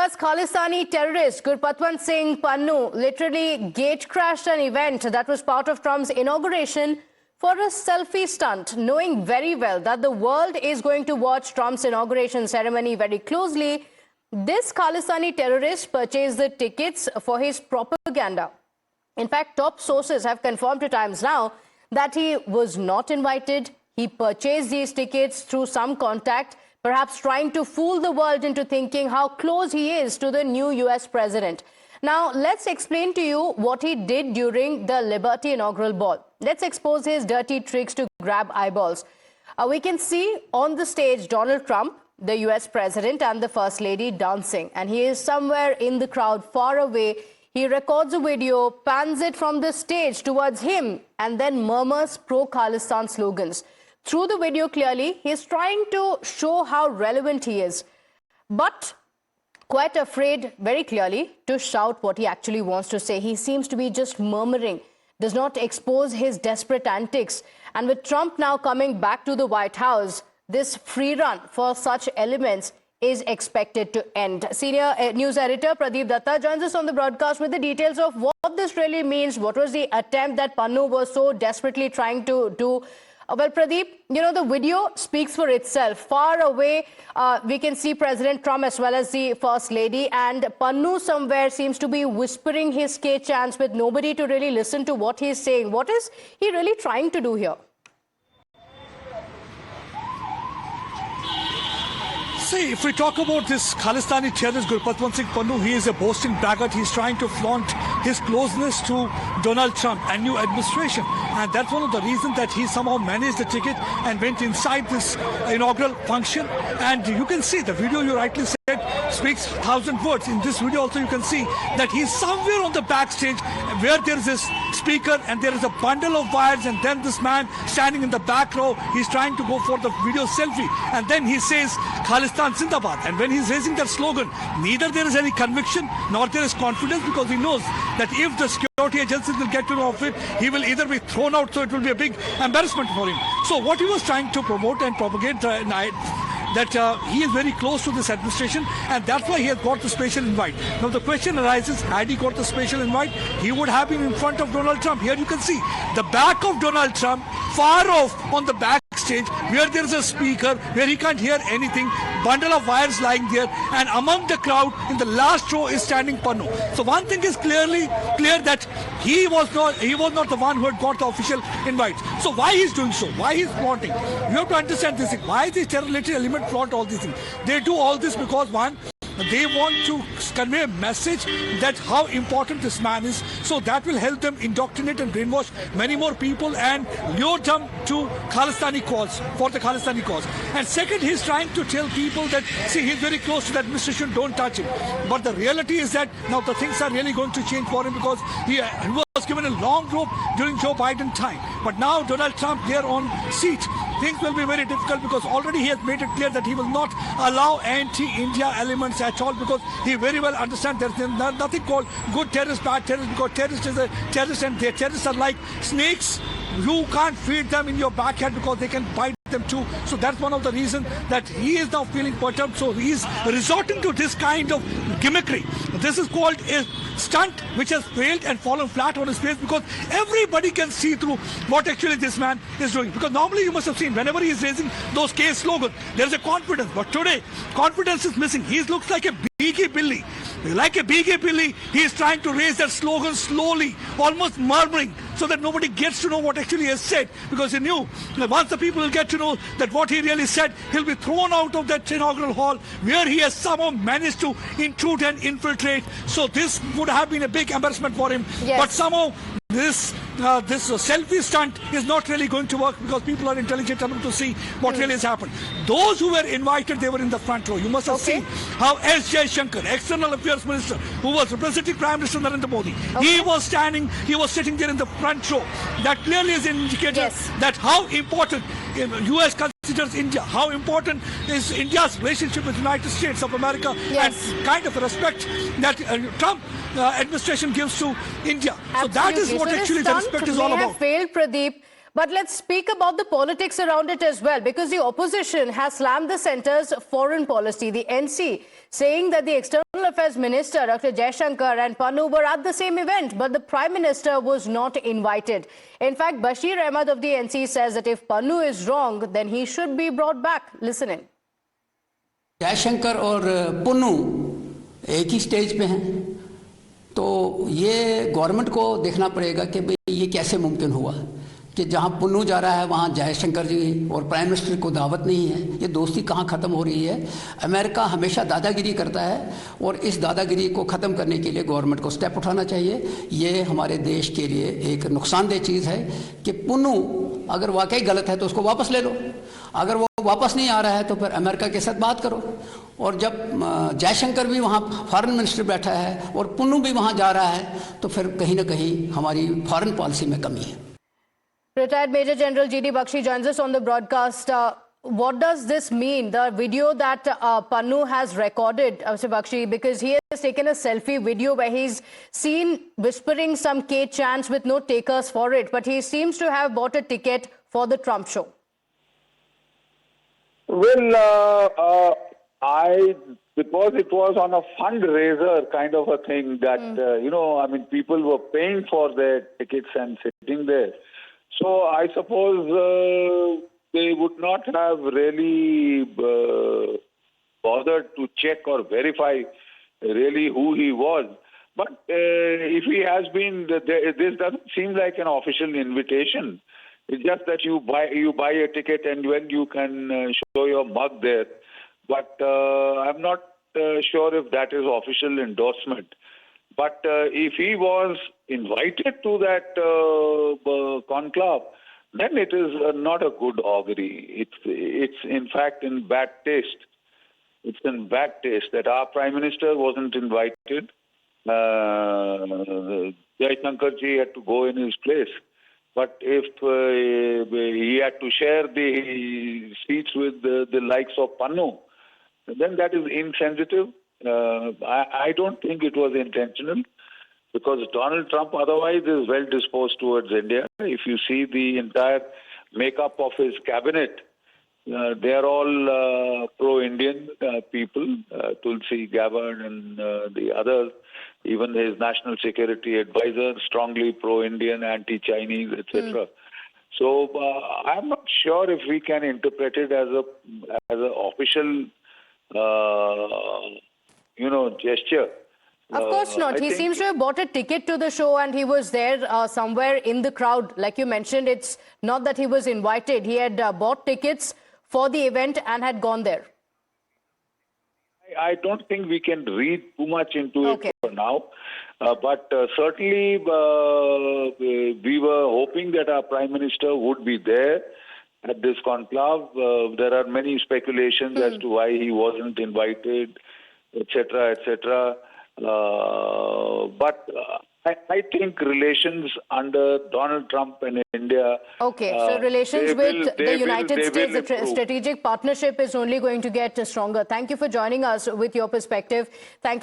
US Khalistani terrorist Gurpatwant Singh Pannu literally gate crashed an event that was part of Trump's inauguration for a selfie stunt, knowing very well that the world is going to watch Trump's inauguration ceremony very closely. This Khalistani terrorist purchased the tickets for his propaganda. In fact, top sources have confirmed to Times Now that he was not invited. He purchased these tickets through some contact, perhaps trying to fool the world into thinking how close he is to the new US president. Now, let's explain to you what he did during the Liberty inaugural ball. Let's expose his dirty tricks to grab eyeballs. We can see on the stage Donald Trump, the US president, and the First Lady dancing. And he is somewhere in the crowd, far away. He records a video, pans it from the stage towards him, and then murmurs pro-Khalistan slogans. Through the video, clearly, he's trying to show how relevant he is, but quite afraid, very clearly, to shout what he actually wants to say. He seems to be just murmuring, does not expose his desperate antics. And with Trump now coming back to the White House, this free run for such elements is expected to end. Senior news editor Pradeep Datta joins us on the broadcast with the details of what this really means. What was the attempt that Pannu was so desperately trying to do? Well, Pradeep, you know, the video speaks for itself. Far away, we can see President Trump as well as the First Lady, and Pannu somewhere seems to be whispering his K-chants with nobody to really listen to what he's saying. What is he really trying to do here? See, if we talk about this Khalistani terrorist Gurpatwant Singh Pannu, he is a boasting braggart. He's trying to flaunt his closeness to Donald Trump and new administration. And that's one of the reasons that he somehow managed the ticket and went inside this inaugural function. And you can see the video, you rightly said, speaks 1,000 words. In this video also you can see that he's somewhere on the backstage where there is this speaker and there is a bundle of wires, and then this man standing in the back row, he's trying to go for the video selfie, and then he says Khalistan Zindabad. And when he's raising that slogan, neither there is any conviction nor there is confidence, because he knows that if the security agencies will get to know of it, he will either be thrown out, so it will be a big embarrassment for him. So what he was trying to promote and propagate that he is very close to this administration, and that's why he has got the special invite. Now the question arises, had he got the special invite, he would have been in front of Donald Trump. Here you can see the back of Donald Trump, far off on the backstage, where there is a speaker, where he can't hear anything, bundle of wires lying there, and among the crowd in the last row is standing Pannu. So one thing is clear that he was not the one who had got the official invite. So why he's doing so? Why he's flaunting? You have to understand this thing. Why these terrorist element flaunt all these things? They do all this because, one, they want to convey a message that how important this man is, so that will help them indoctrinate and brainwash many more people and lure them to Khalistani cause, for the Khalistani cause. And second, he's trying to tell people that, see, he's very close to the administration, don't touch him. But the reality is that now the things are really going to change for him, because he was given a long rope during Joe Biden time. But now Donald Trump there on seat, things will be very difficult, because already he has made it clear that he will not allow anti-India elements at all, because he very well understands there's nothing called good terrorist, bad terrorist, because terrorist is a terrorist, and their terrorists are like snakes. You can't feed them in your backyard because they can bite them too. So that's one of the reasons that he is now feeling perturbed. So he's resorting to this kind of gimmickry. This is called a stunt which has failed and fallen flat on his face, because everybody can see through what actually this man is doing. Because normally you must have seen whenever he is raising those K slogans, there is a confidence. But today, confidence is missing. He looks like a beaky Billy. Like a beaky Billy, he is trying to raise that slogan slowly, almost murmuring, so that nobody gets to know what actually he has said. Because he knew that once the people will get to know that what he really said, he'll be thrown out of that inaugural hall where he has somehow managed to intrude and infiltrate. So this would have been a big embarrassment for him. Yes. But somehow this selfie stunt is not really going to work, because people are intelligent enough to see what really has happened. Those who were invited, they were in the front row. You must have seen how S. Jaishankar, External Affairs Minister, who was representing Prime Minister Narendra Modi, he was sitting there in the front row. That clearly is an indicator that how important US considers India, how important is India's relationship with the United States of America, and kind of respect that Trump administration gives to India. Absolutely. So that is what actually the respect is all about. Failed, Pradeep, But let's speak about the politics around it as well, because the opposition has slammed the centre's foreign policy, the NC, saying that the External Affairs Minister, Dr. Jaishankar, and Pannu were at the same event, but the Prime Minister was not invited. In fact, Bashir Ahmed of the NC says that if Pannu is wrong, then he should be brought back. Listen in. Jaishankar और पुन्नू एक ही stage पे हैं, तो ये government को देखना पड़ेगा कि भाई ये कैसे मुमकिन हुआ कि जहां पुन्नू जा रहा है वहां जयशंकर जी और प्राइम मिनिस्टर को दावत नहीं है। ये दोस्ती कहां ख़त्म हो रही है? अमेरिका हमेशा दादागिरी करता है और इस दादागिरी को ख़त्म करने के लिए गवर्नमेंट को स्टेप उठाना चाहिए। ये हमारे देश के लिए एक नुकसानदेह चीज़ है कि पुन्नू अगर वाकई गलत है तो उसको वापस ले लो, अगर वो वापस नहीं आ रहा है तो फिर अमेरिका के साथ बात करो। और जब जयशंकर भी वहाँ फॉरेन मिनिस्टर बैठा है और पुन्नू भी वहाँ जा रहा है तो फिर कहीं ना कहीं हमारी फॉरेन पॉलिसी में कमी है। Retired Major General G.D. Bakshi joins us on the broadcast. What does this mean, the video that Pannu has recorded, Mr. Bakshi, because he has taken a selfie video where he's seen whispering some K chants with no takers for it, but he seems to have bought a ticket for the Trump show. Well, because it was on a fundraiser kind of a thing that, people were paying for their tickets and sitting there. So I suppose they would not have really bothered to check or verify really who he was. But if he has been, this doesn't seem like an official invitation. It's just that you buy a ticket and when you can show your mug there. But I'm not sure if that is official endorsement. But if he was invited to that conclave, then it is not a good augury. It's in fact in bad taste. It's in bad taste that our Prime Minister wasn't invited. Jaishankar ji had to go in his place. But if he had to share the seats with the likes of Pannu, then that is insensitive. I don't think it was intentional, because Donald Trump otherwise is well disposed towards India. If you see the entire makeup of his cabinet, they are all pro-Indian people. Tulsi Gabbard and the others, even his national security advisor, strongly pro-Indian, anti-Chinese, etc. So I'm not sure if we can interpret it as an official gesture. Of course not. He seems to have bought a ticket to the show and he was there somewhere in the crowd. Like you mentioned, it's not that he was invited. He had bought tickets for the event and had gone there. I don't think we can read too much into it for now. But certainly we were hoping that our Prime Minister would be there at this conclave. There are many speculations as to why he wasn't invited, etc., etc. But I think relations under Donald Trump and India... So relations with the United States, the strategic partnership is only going to get stronger. Thank you for joining us with your perspective. Thank you.